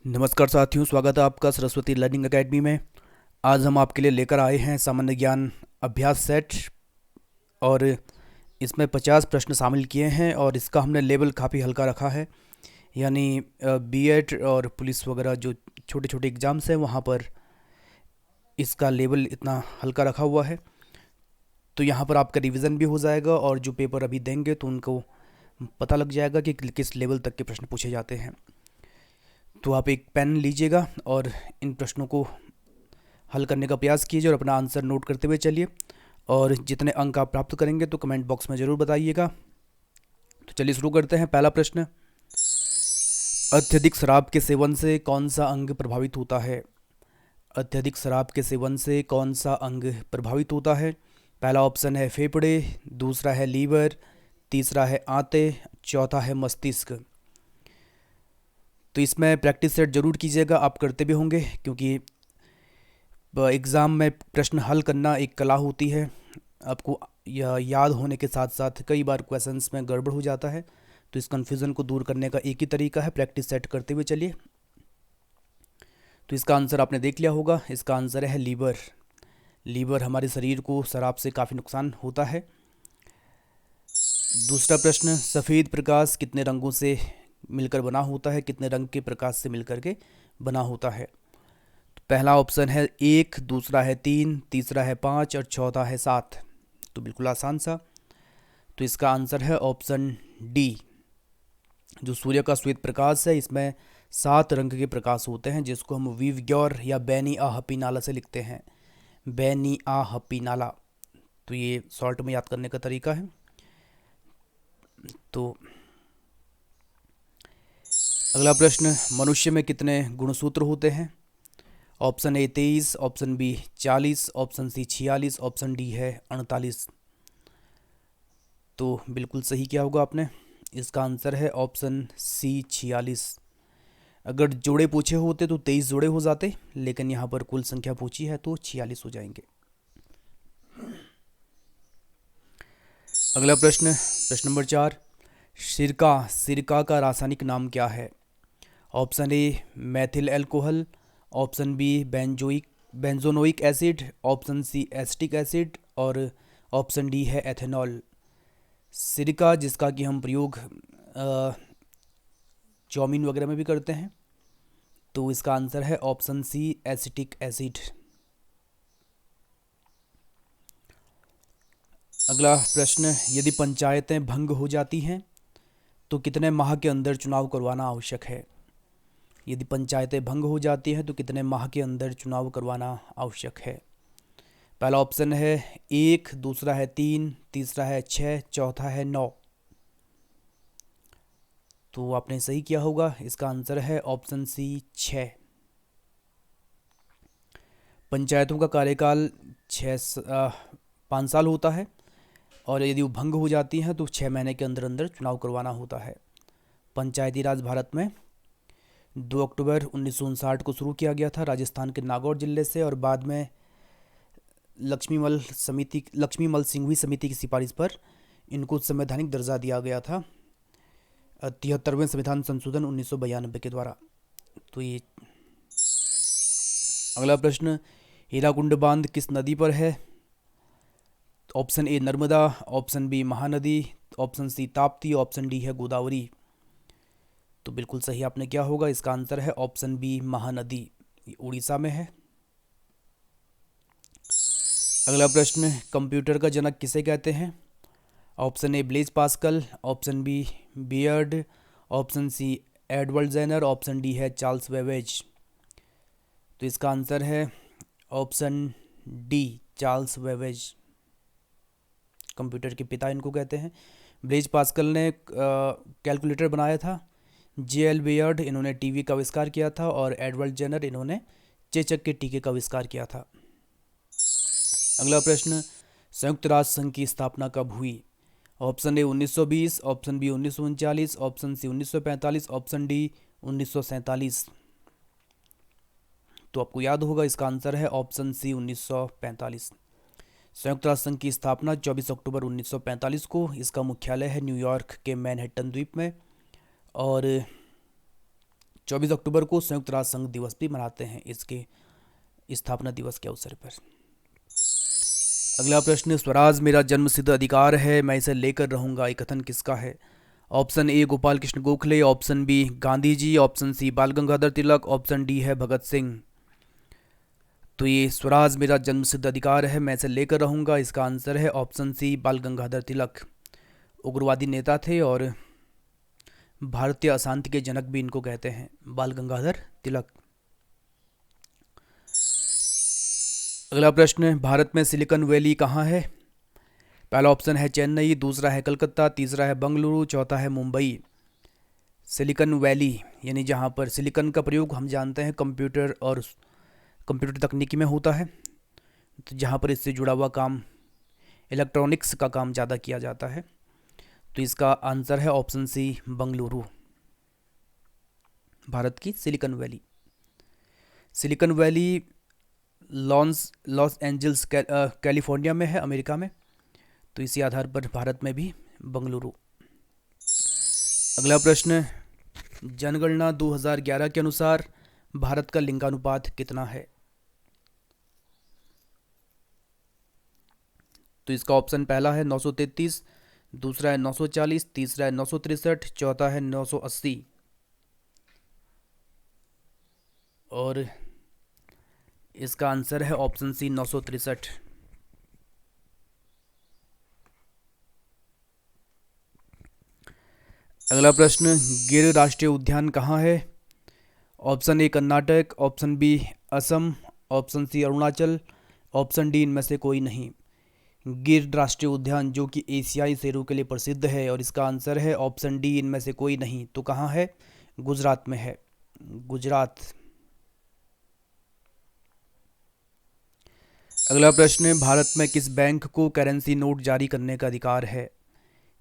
नमस्कार साथियों, स्वागत है आपका सरस्वती लर्निंग एकेडमी में। आज हम आपके लिए लेकर आए हैं सामान्य ज्ञान अभ्यास सेट और इसमें 50 प्रश्न शामिल किए हैं और इसका हमने लेवल काफ़ी हल्का रखा है। यानी बीएड और पुलिस वगैरह जो छोटे छोटे एग्ज़ाम्स हैं वहाँ पर इसका लेवल इतना हल्का रखा हुआ है, तो यहाँ पर आपका रिवीजन भी हो जाएगा और जो पेपर अभी देंगे तो उनको पता लग जाएगा कि किस लेवल तक के प्रश्न पूछे जाते हैं। तो आप एक पेन लीजिएगा और इन प्रश्नों को हल करने का प्रयास कीजिए और अपना आंसर नोट करते हुए चलिए। और जितने अंक आप प्राप्त करेंगे तो कमेंट बॉक्स में ज़रूर बताइएगा। तो चलिए शुरू करते हैं। पहला प्रश्न, अत्यधिक शराब के सेवन से कौन सा अंग प्रभावित होता है? अत्यधिक शराब के सेवन से कौन सा अंग प्रभावित होता है? पहला ऑप्शन है फेफड़े, दूसरा है लीवर, तीसरा है आंतें, चौथा है मस्तिष्क। तो इसमें प्रैक्टिस सेट जरूर कीजिएगा, आप करते भी होंगे क्योंकि एग्ज़ाम में प्रश्न हल करना एक कला होती है। आपको याद होने के साथ साथ कई बार क्वेश्चंस में गड़बड़ हो जाता है, तो इस कन्फ्यूज़न को दूर करने का एक ही तरीका है, प्रैक्टिस सेट करते हुए चलिए। तो इसका आंसर आपने देख लिया होगा, इसका आंसर है लीवर। लीवर हमारे शरीर को शराब से काफ़ी नुकसान होता है। दूसरा प्रश्न, सफ़ेद प्रकाश कितने रंगों से मिलकर बना होता है? कितने रंग के प्रकाश से मिलकर के बना होता है? तो पहला ऑप्शन है 1, दूसरा है 3, तीसरा है 5 और चौथा है 7। तो बिल्कुल आसान सा। तो इसका आंसर है ऑप्शन डी। जो सूर्य का श्वेत प्रकाश है इसमें 7 रंग के प्रकाश होते हैं, जिसको हम विवग्योर या बैनी आ हपी नाला से लिखते हैं, बैनी आ हपी नाला। तो ये शॉर्ट में याद करने का तरीका है। तो अगला प्रश्न, मनुष्य में कितने गुणसूत्र होते हैं? Option A 23, option B 40, option C 46, option D है 48। तो बिल्कुल सही किया होगा आपने, इसका आंसर है ऑप्शन सी 46। अगर जोड़े पूछे होते तो 23 जोड़े हो जाते, लेकिन यहाँ पर कुल संख्या पूछी है तो 46 हो जाएंगे। अगला प्रश्न, प्रश्न नंबर 4, सिरका, सिरका का रासायनिक नाम क्या है? Option A methyl alcohol, option B benzoic acid, option C acetic acid और ऑप्शन डी है एथेनॉल। सिरका जिसका कि हम प्रयोग चाउमीन वगैरह में भी करते हैं, तो इसका आंसर है ऑप्शन सी एसिटिक एसिड। अगला प्रश्न, यदि पंचायतें भंग हो जाती हैं तो कितने माह के अंदर चुनाव करवाना आवश्यक है? यदि पंचायतें भंग हो जाती हैं तो कितने माह के अंदर चुनाव करवाना आवश्यक है? पहला ऑप्शन है 1, दूसरा है 3, तीसरा है 6, चौथा है 9। तो आपने सही किया होगा, इसका आंसर है ऑप्शन सी 6। पंचायतों का कार्यकाल 5 साल होता है और यदि वो भंग हो जाती हैं तो 6 महीने के अंदर अंदर चुनाव करवाना होता है। पंचायती राज भारत में 2 अक्टूबर 1959 को शुरू किया गया था राजस्थान के नागौर जिले से, और बाद में लक्ष्मीमल सिंघवी समिति की सिफारिश पर इनको संवैधानिक दर्जा दिया गया था 73वें संविधान संशोधन 1992 के द्वारा। तो ये अगला प्रश्न, हीराकुंड बांध किस नदी पर है? Option A Narmada, option B Mahanadi, option C Tapti, option D है गोदावरी। तो बिल्कुल सही आपने क्या होगा, इसका आंसर है ऑप्शन बी महानदी, उड़ीसा में है। अगला प्रश्न, कंप्यूटर का जनक किसे कहते हैं? Option A Blaise Pascal, option B Beard, option C Edward Jenner, option D है चार्ल्स वेवेज। तो इसका आंसर है option D Charles Babbage, computer के पिता इनको कहते हैं। ब्लेज पास्कल ने कैलकुलेटर बनाया था, जे.एल. बियर्ड इन्होंने टीवी का आविष्कार किया था और एडवर्ड जेनर इन्होंने चेचक के टीके का आविष्कार किया था। अगला प्रश्न, संयुक्त राष्ट्र संघ की स्थापना कब हुई? Option A 1920, option B 1939, option C 1945, option D 1947। तो आपको याद होगा, इसका आंसर है ऑप्शन सी 1945। संयुक्त राष्ट्र संघ की स्थापना 24 अक्टूबर 1945 को, इसका मुख्यालय है न्यूयॉर्क के मैनहट्टन द्वीप में, और 24 अक्टूबर को संयुक्त राष्ट्र संघ दिवस भी मनाते हैं इसके स्थापना दिवस के अवसर पर। अगला प्रश्न, स्वराज मेरा जन्मसिद्ध अधिकार है, मैं इसे लेकर रहूंगा, ये कथन किसका है? Option A Gopal Krishna Gokhale, option B Gandhi ji, option C Bal Gangadhar Tilak, option D है भगत सिंह। तो ये स्वराज मेरा जन्मसिद्ध अधिकार है, मैं इसे लेकर रहूंगा, इसका आंसर है ऑप्शन सी बाल गंगाधर तिलक। उग्रवादी नेता थे और भारतीय अशांति के जनक भी इनको कहते हैं, बाल गंगाधर तिलक। अगला प्रश्न, भारत में सिलिकॉन वैली कहाँ है? पहला ऑप्शन है चेन्नई, दूसरा है कलकत्ता, तीसरा है बंगलुरु, चौथा है मुंबई। सिलिकॉन वैली यानी जहाँ पर सिलिकॉन का प्रयोग हम जानते हैं कंप्यूटर और कंप्यूटर तकनीकी में होता है, तो जहाँ पर इससे जुड़ा हुआ काम इलेक्ट्रॉनिक्स का काम ज़्यादा किया जाता है, तो इसका आंसर है ऑप्शन सी बंगलुरु, भारत की silicon valley. Silicon valley Los Angeles California में है, अमेरिका में, तो इसी आधार पर भारत में भी बंगलुरु। अगला प्रश्न, जनगणना 2011 के अनुसार भारत का लिंगानुपात कितना है? तो इसका ऑप्शन पहला है 933, दूसरा है 940, तीसरा है 963, चौथा है 980 और इसका आंसर है ऑप्शन सी 963। अगला प्रश्न, गिर राष्ट्रीय उद्यान कहाँ है? Option A Karnataka, option B Assam, option C Arunachal, option D इनमें से कोई नहीं। गिर राष्ट्रीय उद्यान जो कि एशियाई शेरों के लिए प्रसिद्ध है और इसका आंसर है ऑप्शन डी इनमें से कोई नहीं। तो कहाँ है? गुजरात में है, गुजरात। अगला प्रश्न, भारत में किस बैंक को करेंसी नोट जारी करने का अधिकार है?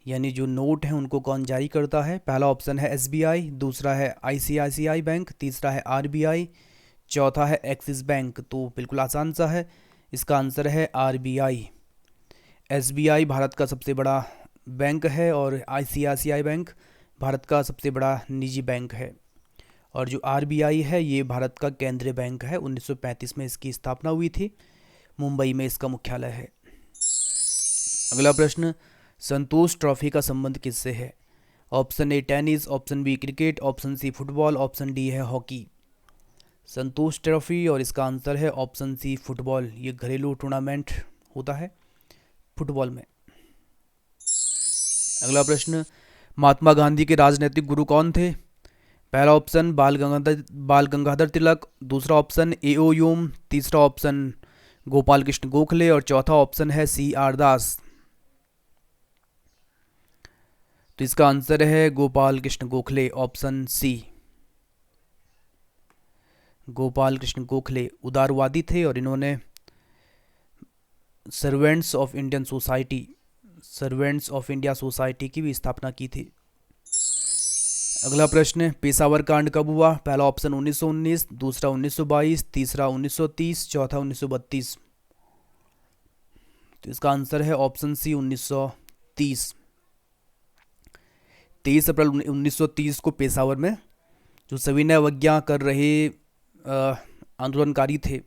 यानी जो नोट हैं उनको कौन जारी करता है? पहला ऑप्शन है एसबीआई, दूसरा है आईसीआईसीआई बैंक, तीसरा है आरबीआई, चौथा है एक्सिस बैंक। तो बिल्कुल आसान सा है, इसका आंसर है आरबीआई। एसबीआई भारत का सबसे बड़ा बैंक है और आईसीआईसीआई बैंक भारत का सबसे बड़ा निजी बैंक है, और जो आरबीआई है ये भारत का केंद्रीय बैंक है। 1935 में इसकी स्थापना हुई थी, मुंबई में इसका मुख्यालय है। अगला प्रश्न, संतोष ट्रॉफी का संबंध किससे है? Option A tennis, option B cricket, option C football, option D है हॉकी। संतोष ट्रॉफी और इसका आंसर है ऑप्शन सी फुटबॉल। ये घरेलू टूर्नामेंट होता है फुटबॉल में। अगला प्रश्न, महात्मा गांधी के राजनीतिक गुरु कौन थे? पहला ऑप्शन बाल गंगाधर तिलक, दूसरा ऑप्शन एओ ह्यूम, तीसरा ऑप्शन गोपाल कृष्ण गोखले और चौथा ऑप्शन है सी आर दास। तो इसका आंसर है गोपाल कृष्ण गोखले, ऑप्शन सी। गोपाल कृष्ण गोखले उदारवादी थे और इन्होंने सर्वेंट्स ऑफ इंडिया सोसाइटी की भी स्थापना की थी। अगला प्रश्न, पेशावर कांड कब हुआ? पहला ऑप्शन 1919, दूसरा 1922, तीसरा 1930, चौथा 1932। तो इसका आंसर है ऑप्शन सी 1930। 23 अप्रैल 1930 को पेशावर में जो सविनय अवज्ञा कर रहे आंदोलनकारी थे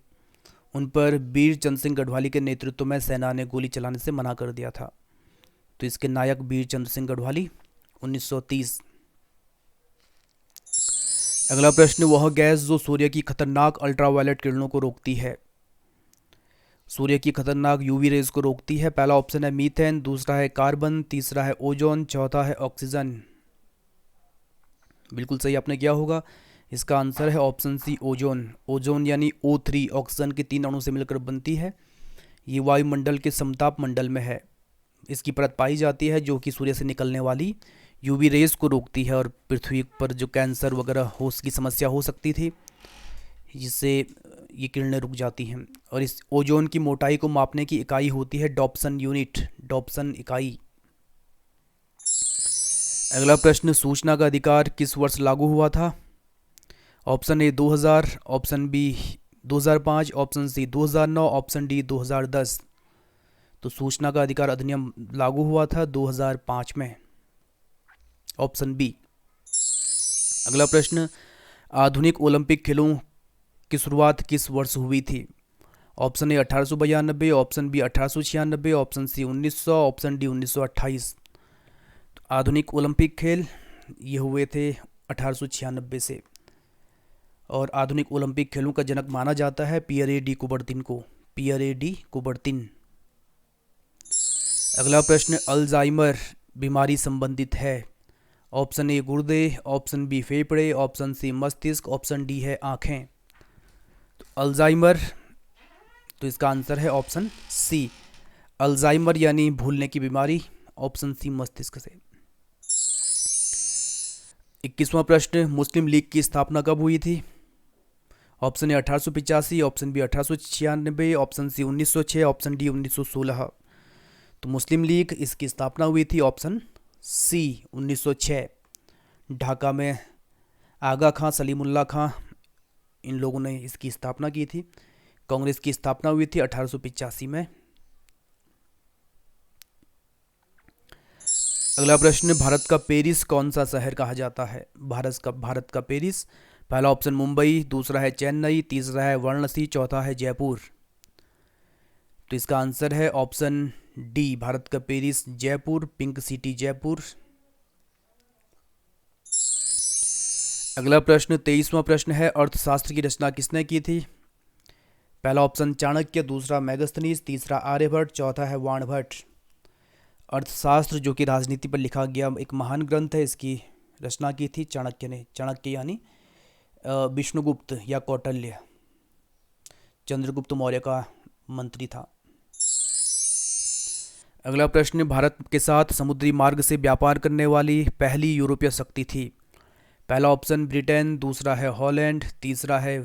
उन पर वीर चंद्र सिंह गढ़वाली के नेतृत्व में सेना ने गोली चलाने से मना कर दिया था। तो इसके नायक वीर चंद्र सिंह गढ़वाली, 1930। अगला प्रश्न, वह गैस जो सूर्य की खतरनाक अल्ट्रावायलेट किरणों को रोकती है, सूर्य की खतरनाक यूवी रेज को रोकती है। पहला ऑप्शन है मीथेन, दूसरा है कार्बन, तीसरा है ओजोन, चौथा है ऑक्सीजन। बिल्कुल सही आपने किया होगा, इसका आंसर है ऑप्शन सी ओजोन। ओजोन यानी O3 ऑक्सीजन के 3 अणु से मिलकर बनती है। ये वायुमंडल के समताप मंडल में है, इसकी परत पाई जाती है जो कि सूर्य से निकलने वाली यूवी रेज को रोकती है और पृथ्वी पर जो कैंसर वगैरह हो की समस्या हो सकती थी, जिससे ये किरणें रुक जाती हैं। और इस ओजोन की मोटाई को मापने की इकाई होती है डॉप्सन यूनिट, डॉप्सन इकाई। अगला प्रश्न, सूचना का अधिकार किस वर्ष लागू हुआ था? Option A 2000, option B 2005, option C 2009, option D 2010। तो सूचना का अधिकार अधिनियम लागू हुआ था 2005 में, ऑप्शन बी। अगला प्रश्न, आधुनिक ओलंपिक खेलों की शुरुआत किस वर्ष हुई थी? Option A 1892, option B 1896, option C 1900, option D 1928। आधुनिक ओलंपिक खेल ये हुए थे 1896 से। और आधुनिक ओलंपिक खेलों का जनक माना जाता है पियरे डी कुबर्तिन को, पियरे डी कुबर्तिन। अगला प्रश्न, अल्जाइमर बीमारी संबंधित है? ऑप्शन ए गुर्दे, ऑप्शन बी फेफड़े, ऑप्शन सी मस्तिष्क, ऑप्शन डी है आँखें। तो अल्जाइमर, तो इसका आंसर है ऑप्शन सी, अल्जाइमर यानी भूलने की बीमारी, ऑप्शन सी मस्तिष्क से। 21वां प्रश्न, मुस्लिम लीग की स्थापना कब हुई थी? Option A 1885, option B 1896, option C 1906, option D 1916। तो मुस्लिम लीग इसकी स्थापना हुई थी ऑप्शन सी 1906। ढाका में आगा खां, सलीमुल्लाह खां, इन लोगों ने इसकी स्थापना की थी। कांग्रेस की स्थापना हुई थी 1885 में। अगला प्रश्न, भारत का पेरिस कौन सा शहर कहा जाता है? भारत का पेरिस, पहला ऑप्शन मुंबई, दूसरा है चेन्नई, तीसरा है वाराणसी, चौथा है जयपुर। तो इसका आंसर है ऑप्शन डी, भारत का Paris Jaipur, pink city Jaipur. अगला प्रश्न, 23वां प्रश्न है, अर्थशास्त्र की रचना किसने की थी? पहला ऑप्शन चाणक्य, दूसरा मेगास्थनीज, तीसरा आर्यभट्ट, चौथा है वाणभट्ट। अर्थशास्त्र जो कि राजनीति पर लिखा गया एक महान ग्रंथ है, इसकी रचना की थी चाणक्य ने। चाणक्य यानी विष्णुगुप्त या कौटिल्य, चंद्रगुप्त मौर्य का मंत्री था। अगला प्रश्न, भारत के साथ समुद्री मार्ग से व्यापार करने वाली पहली यूरोपीय शक्ति थी? पहला ऑप्शन ब्रिटेन, दूसरा है हॉलैंड, तीसरा है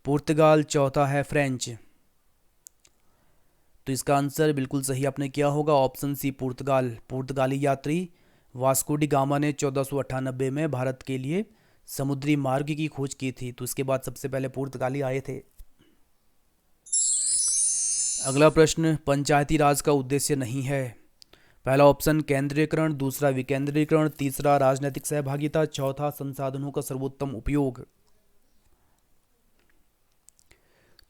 पुर्तगाल, चौथा है फ्रेंच। तो इसका आंसर बिल्कुल सही आपने किया होगा, ऑप्शन सी पुर्तगाल। पुर्तगाली यात्री वास्को डी गामा ने 1498 में भारत के लिए समुद्री मार्ग की खोज की थी। तो इसके बाद सबसे पहले पुर्तगाली आए थे। अगला प्रश्न, पंचायती राज का उद्देश्य नहीं है? पहला ऑप्शन केंद्रीयकरण, दूसरा विकेंद्रीकरण, तीसरा राजनीतिक सहभागिता, चौथा संसाधनों का सर्वोत्तम उपयोग।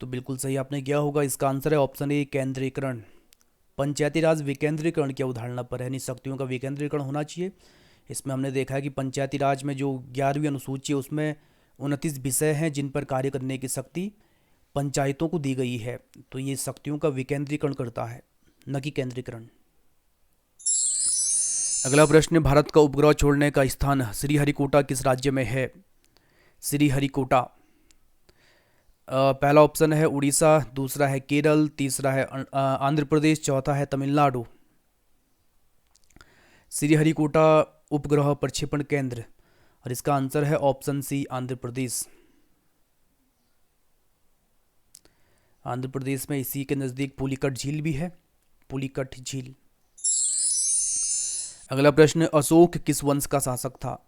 तो बिल्कुल सही आपने किया होगा, इसका आंसर है ऑप्शन ए केंद्रीकरण। पंचायती राज विकेंद्रीकरण की अवधारणा पर है, यानी शक्तियों का विकेंद्रीकरण होना चाहिए। इसमें हमने देखा है कि पंचायती राज में जो 11वीं अनुसूची है उसमें 29 विषय हैं जिन पर कार्य करने की शक्ति पंचायतों को दी गई है। तो ये शक्तियों का विकेंद्रीकरण करता है, न कि केंद्रीकरण। अगला प्रश्न, भारत का उपग्रह छोड़ने का स्थान श्रीहरिकोटा किस राज्य में है? श्रीहरिकोटा, पहला ऑप्शन है उड़ीसा, दूसरा है केरल, तीसरा है आंध्र प्रदेश, चौथा है तमिलनाडु। श्रीहरिकोटा उपग्रह प्रक्षेपण केंद्र, और इसका आंसर है ऑप्शन सी आंध्र प्रदेश। आंध्र प्रदेश में इसी के नज़दीक पुलिकट झील भी है, पुलिकट झील। अगला प्रश्न, अशोक किस वंश का शासक था?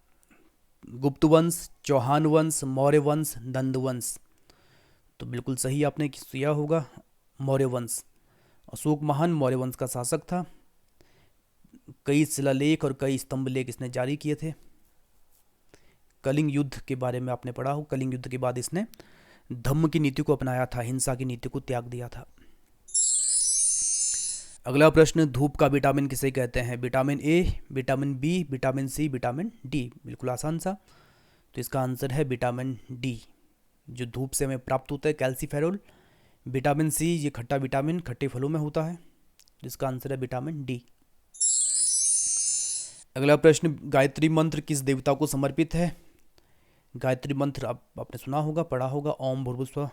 गुप्त वंश, चौहान वंश, मौर्य वंश, नंद वंश। तो बिल्कुल सही आपने किया होगा, मौर्य वंश। अशोक महान मौर्य वंश का शासक था। कई शिलालेख और कई स्तंभ लेख इसने जारी किए थे। कलिंग युद्ध के बारे में आपने पढ़ा हो, कलिंग युद्ध के बाद इसने धम्म की नीति को अपनाया था, हिंसा की नीति को त्याग दिया था। अगला प्रश्न, धूप का विटामिन किसे कहते हैं? Vitamin A, vitamin B, vitamin C, vitamin D. बिल्कुल आसान सा। तो इसका आंसर है विटामिन डी, जो धूप से हमें प्राप्त होता है, कैल्सीफेरोल। विटामिन सी ये खट्टा विटामिन खट्टे फलों में होता है, जिसका आंसर है विटामिन डी। अगला प्रश्न, गायत्री मंत्र किस देवता को समर्पित है? गायत्री मंत्र आपने सुना होगा, पढ़ा होगा, ओम भूर्भुवस्सुवः।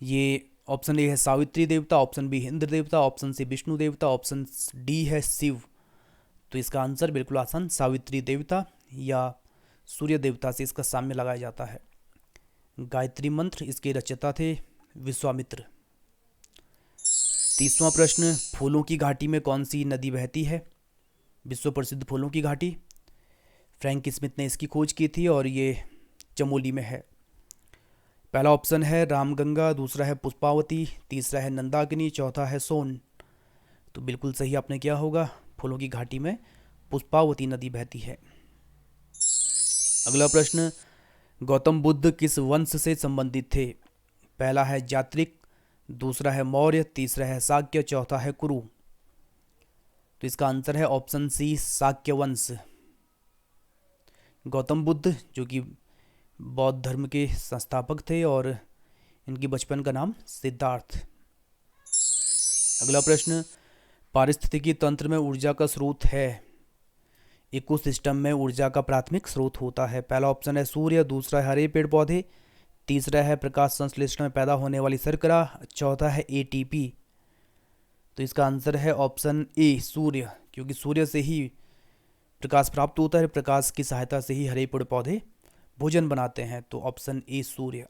ये ऑप्शन ए है सावित्री देवता, ऑप्शन बी इंद्र देवता, ऑप्शन सी विष्णु देवता, ऑप्शन डी है शिव। तो इसका आंसर बिल्कुल आसान, सावित्री देवता या सूर्य देवता से इसका साम्य लगाया जाता है। गायत्री मंत्र इसके रचयिता थे विश्वामित्र। 30वां प्रश्न, फूलों की घाटी में कौन सी नदी बहती है? विश्व प्रसिद्ध फूलों की घाटी, फ्रैंक स्मिथ ने इसकी खोज की थी और ये चमोली में है। पहला ऑप्शन है रामगंगा, दूसरा है पुष्पावती, तीसरा है नंदाकिनी, चौथा है सोन। तो बिल्कुल सही आपने किया होगा, फूलों की घाटी में पुष्पावती नदी बहती है। अगला प्रश्न, गौतम बुद्ध किस वंश से संबंधित थे? पहला है जात्रिक, दूसरा है मौर्य, तीसरा है शाक्य, चौथा है कुरु। तो इसका आंसर है ऑप्शन सी, शाक्य वंश। गौतम बुद्ध जो कि बौद्ध धर्म के संस्थापक थे और इनकी बचपन का नाम सिद्धार्थ। अगला प्रश्न, पारिस्थितिकी तंत्र में ऊर्जा का स्रोत है। इकोसिस्टम में ऊर्जा का प्राथमिक स्रोत होता है। पहला ऑप्शन है सूर्य, दूसरा है हरे पेड़ पौधे, तीसरा है प्रकाश संश्लेषण में पैदा होने वाली शर्करा, चौथा है एटीपी। तो इसका आंसर है ऑप्शन ए, सूर्य, क्योंकि सूर्य से ही प्रकाश प्राप्त होता है, प्रकाश की सहायता से ही हरे पेड़ पौधे भोजन बनाते हैं। तो ऑप्शन ए, सूर्य।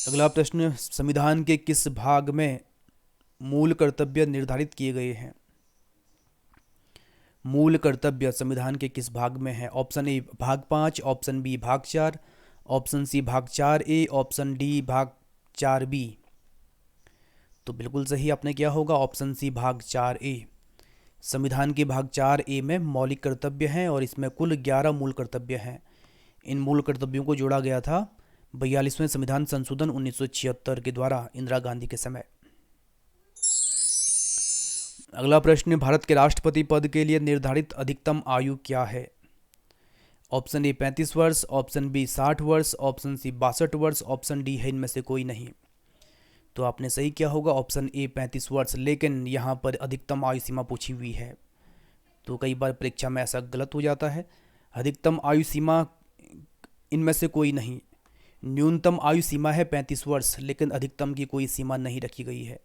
अगला प्रश्न, संविधान के किस भाग में मूल कर्तव्य निर्धारित किए गए हैं? मूल कर्तव्य संविधान के किस भाग में है? ऑप्शन ए भाग 5, ऑप्शन बी भाग 4, ऑप्शन सी भाग 4A, ऑप्शन डी भाग 4B। तो बिल्कुल सही आपने क्या होगा, ऑप्शन सी भाग 4A। संविधान के भाग 4A में मौलिक कर्तव्य हैं और इसमें कुल 11 मूल कर्तव्य हैं। इन मूल कर्तव्यों को जोड़ा गया था 42वें संविधान संशोधन 1976 के द्वारा इंदिरा गांधी के समय। अगला प्रश्न, भारत के राष्ट्रपति पद के लिए निर्धारित अधिकतम आयु क्या है? ऑप्शन ए 35 वर्ष, ऑप्शन बी 60 वर्ष, ऑप्शन सी 62 वर्ष, ऑप्शन डी है इनमें से कोई नहीं। तो आपने सही किया होगा, ऑप्शन ए 35 वर्ष। लेकिन यहाँ पर अधिकतम आयु सीमा पूछी हुई है, तो कई बार परीक्षा में ऐसा गलत हो जाता है। अधिकतम आयु सीमा इनमें से कोई नहीं। न्यूनतम आयु सीमा है 35 वर्ष, लेकिन अधिकतम की कोई सीमा नहीं रखी गई है।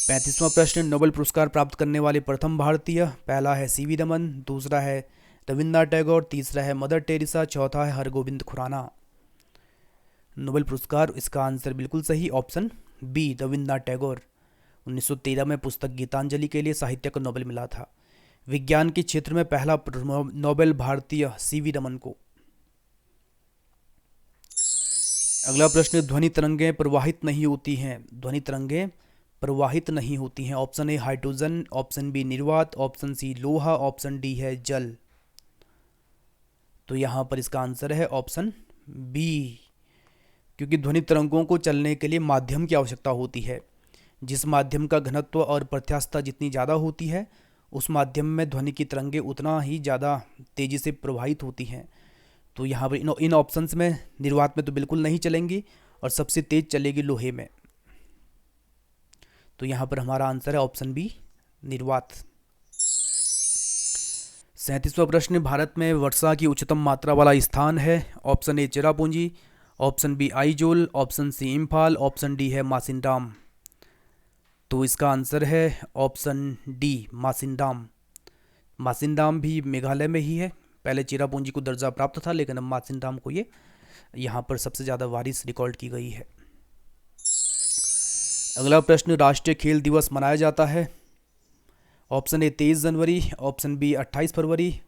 35वां प्रश्न, नोबेल पुरस्कार प्राप्त करने वाले प्रथम भारतीय। पहला है सीवी रमन, दूसरा है रविन्द्रनाथ टैगोर, तीसरा है मदर टेरेसा, चौथा है हरगोविंद खुराना। नोबेल पुरस्कार, इसका आंसर बिल्कुल सही, ऑप्शन बी रविन्द्रनाथ टैगोर। 1913 में पुस्तक गीतांजलि के लिए साहित्य का नोबेल मिला था। विज्ञान के क्षेत्र में पहला नोबेल भारतीय सीवी रमन को। अगला प्रश्न, ध्वनि तरंगें प्रवाहित नहीं होती हैं। ध्वनि तरंगें प्रवाहित नहीं होती हैं। Option A hydrogen, option B निर्वात, ऑप्शन सी लोहा, ऑप्शन डी है जल। तो यहाँ पर इसका आंसर है ऑप्शन बी, क्योंकि ध्वनि तरंगों को चलने के लिए माध्यम की आवश्यकता होती है। जिस माध्यम का घनत्व और प्रत्यास्थता जितनी ज़्यादा होती है, उस माध्यम में ध्वनि की तरंगें उतना ही ज़्यादा तेज़ी से प्रवाहित होती हैं। तो यहाँ पर इन ऑप्शंस में निर्वात में तो बिल्कुल नहीं चलेंगी और सबसे तेज़ चलेगी लोहे में। तो यहाँ पर हमारा आंसर है ऑप्शन बी निर्वात। 37वां प्रश्न, भारत में वर्षा की उच्चतम मात्रा वाला स्थान है। Option A Cherrapunji, option B Aizawl, option C Imphal, option D है मासिनराम। तो इसका आंसर है ऑप्शन डी मासिनराम। मासिनराम भी मेघालय में ही है। पहले चेरापूंजी को दर्जा प्राप्त था, लेकिन अब मासिनराम को ये यहाँ पर सबसे ज़्यादा बारिश रिकॉर्ड की गई है। अगला प्रश्न, राष्ट्रीय खेल दिवस मनाया जाता है। ऑप्शन ए 23 जनवरी, ऑप्शन बी 28 फरवरी,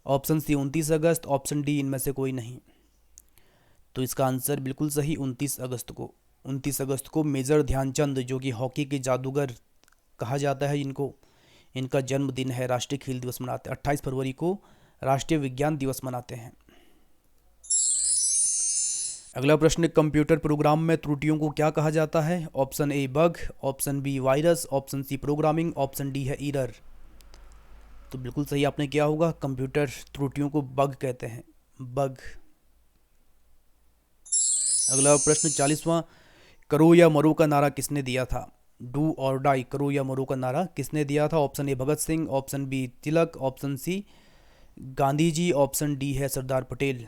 ऑप्शन सी 29 अगस्त, ऑप्शन डी इनमें से कोई नहीं। तो इसका आंसर बिल्कुल सही 29 अगस्त को। 29 अगस्त को मेजर ध्यानचंद, जो कि हॉकी के जादूगर कहा जाता है इनको, इनका जन्मदिन है। राष्ट्रीय खेल दिवस मनाते हैं। 28 फरवरी को राष्ट्रीय विज्ञान दिवस मनाते हैं। अगला प्रश्न, कंप्यूटर प्रोग्राम में त्रुटियों को क्या कहा जाता है? Option A bug, option B virus, option C programming, option D है एरर। तो बिल्कुल सही आपने किया होगा, कंप्यूटर त्रुटियों को बग कहते हैं, बग। अगला प्रश्न 40वां, करो या मरो का नारा किसने दिया था? डू और डाई, करो या मरो का नारा किसने दिया था? Option A Bhagat Singh, option B Tilak, option C Gandhi ji, option D है सरदार पटेल।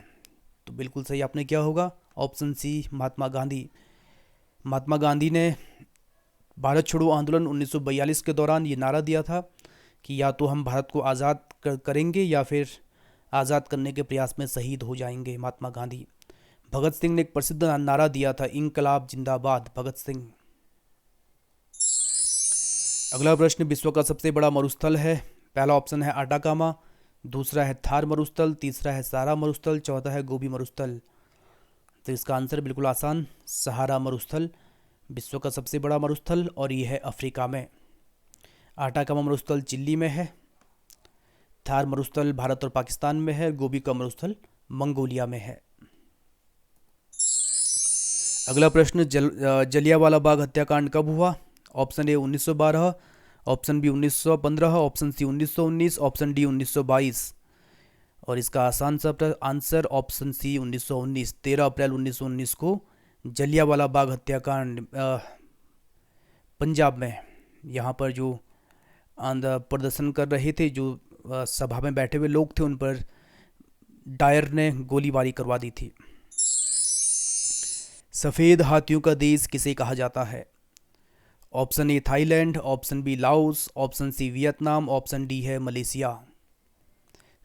तो बिल्कुल सही आपने क्या होगा, ऑप्शन सी महात्मा गांधी। महात्मा गांधी ने भारत छोड़ो आंदोलन 1942 के दौरान ये नारा दिया था कि या तो हम भारत को आज़ाद करेंगे या फिर आज़ाद करने के प्रयास में शहीद हो जाएंगे, महात्मा गांधी। भगत सिंह ने एक प्रसिद्ध नारा दिया था, इंकलाब जिंदाबाद, भगत सिंह। अगला प्रश्न, विश्व का सबसे बड़ा मरुस्थल है। पहला ऑप्शन है आटाकामा, दूसरा है थार मरुस्थल, तीसरा है सहारा मरुस्थल, चौथा है गोबी मरुस्थल। तो इसका आंसर बिल्कुल आसान, सहारा मरुस्थल विश्व का सबसे बड़ा मरुस्थल और ये है अफ्रीका में। आटाकामा मरुस्थल चिली में है, थार मरुस्थल भारत और पाकिस्तान में है। गोबी का मरुस्थल मंगोलिया में है। अगला प्रश्न, जलियांवाला बाग हत्याकांड कब हुआ? Option A 1912, option B 1915, option C 1919, option D 1922। और इसका आसान सा आंसर ऑप्शन सी 1919। 13 अप्रैल 1919 को जलियांवाला बाग हत्याकांड पंजाब में, यहाँ पर जो प्रदर्शन कर रहे थे, जो सभा में बैठे हुए लोग थे, उन पर डायर ने गोलीबारी करवा दी थी। सफ़ेद हाथियों का देश किसे कहा जाता है? Option A Thailand, option B Laos, option C Vietnam, option D है मलेशिया।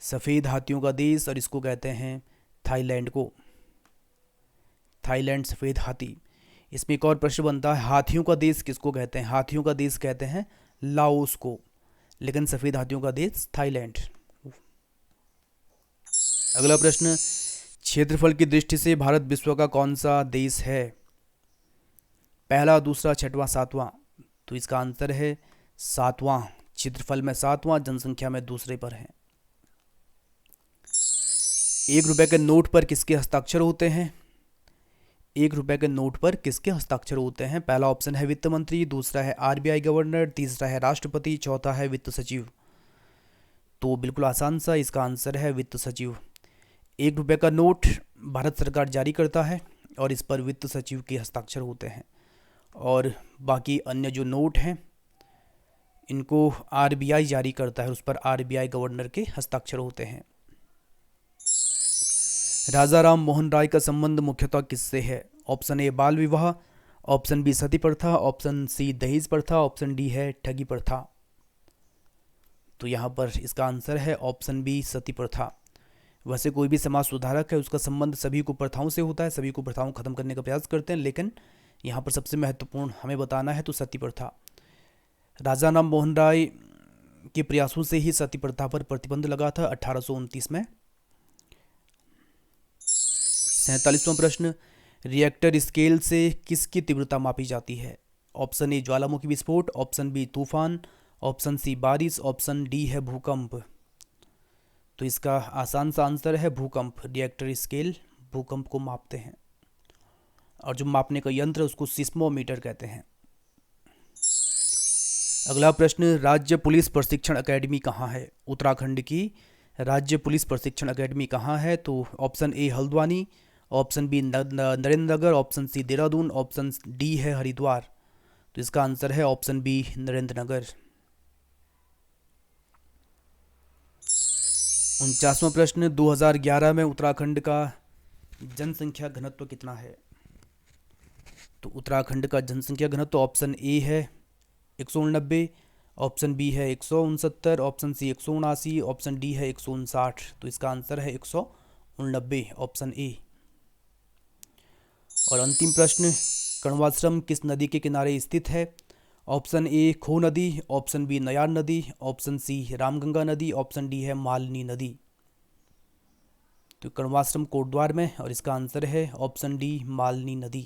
सफ़ेद हाथियों का देश, और इसको कहते हैं थाईलैंड को। थाईलैंड सफ़ेद हाथी। इसमें एक और प्रश्न बनता है, हाथियों का देश किसको कहते हैं? हाथियों का देश कहते हैं लाओस को, लेकिन सफ़ेद हाथियों का देश थाईलैंड। अगला प्रश्न, क्षेत्रफल की दृष्टि से भारत विश्व का कौन सा देश है? पहला, दूसरा, छठवां, सातवां? तो इसका आंसर है सातवां। क्षेत्रफल में सातवां, जनसंख्या में दूसरे पर है। 1 रुपए के नोट पर किसके हस्ताक्षर होते हैं? 1 रुपए के नोट पर किसके हस्ताक्षर होते हैं? पहला ऑप्शन है वित्त मंत्री, दूसरा है आरबीआई गवर्नर, तीसरा है राष्ट्रपति, चौथा है वित्त सचिव। तो बिल्कुल आसान सा इसका आंसर है वित्त सचिव। 1 रुपए का नोट भारत सरकार जारी करता है और इस पर वित्त सचिव के हस्ताक्षर होते हैं, और बाकी अन्य जो नोट हैं इनको आरबीआई जारी करता है, उस पर आरबीआई गवर्नर के हस्ताक्षर होते हैं। राजा राम मोहन राय का संबंध मुख्यतः किससे है? ऑप्शन ए बाल विवाह, ऑप्शन बी सती प्रथा, ऑप्शन सी दहेज प्रथा, ऑप्शन डी है ठगी प्रथा। तो यहाँ पर इसका आंसर है ऑप्शन बी सती प्रथा। वैसे कोई भी समाज सुधारक है, उसका संबंध सभी को प्रथाओं से होता है, सभी को प्रथाओं को खत्म करने का प्रयास करते हैं, लेकिन यहाँ पर सबसे महत्वपूर्ण हमें बताना है तो सती प्रथा। राजा राम मोहन राय के प्रयासों से ही सती प्रथा पर प्रतिबंध लगा था 1829 में। 47वां प्रश्न, रिएक्टर स्केल से किसकी तीव्रता मापी जाती है? ऑप्शन ए ज्वालामुखी विस्फोट, ऑप्शन बी तूफान, ऑप्शन सी बारिश, ऑप्शन डी है भूकंप। तो इसका आसान सा आंसर है भूकंप। रिएक्टर स्केल भूकंप को मापते हैं, और जो मापने का यंत्र है उसको सिस्मोमीटर कहते हैं। अगला प्रश्न, राज्य पुलिस प्रशिक्षण अकेडमी कहाँ है? उत्तराखंड की राज्य पुलिस प्रशिक्षण अकेडमी कहाँ है? तो option A Haldwani, option B Narendra Nagar, option C Dehradun, option D है हरिद्वार। तो इसका आंसर है ऑप्शन बी नरेंद्र नगर। 49वां प्रश्न, 2011 में उत्तराखंड का जनसंख्या घनत्व कितना है? तो उत्तराखंड का जनसंख्या घनत्व ऑप्शन ए है 189, ऑप्शन बी है 169, ऑप्शन सी 179, ऑप्शन डी है 159। तो इसका आंसर है 189, ऑप्शन ए। और अंतिम प्रश्न, कण्वाश्रम किस नदी के किनारे स्थित है? ऑप्शन ए खो नदी, ऑप्शन बी नयार नदी, ऑप्शन सी रामगंगा नदी, ऑप्शन डी है मालनी नदी। तो कण्वाश्रम कोटद्वार में, और इसका आंसर है ऑप्शन डी मालनी नदी।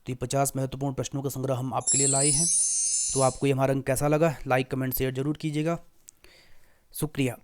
तो ये 50 महत्वपूर्ण प्रश्नों का संग्रह हम आपके लिए लाए हैं। तो आपको ये हमारा अंक कैसा लगा? लाइक कमेंट शेयर जरूर कीजिएगा। शुक्रिया।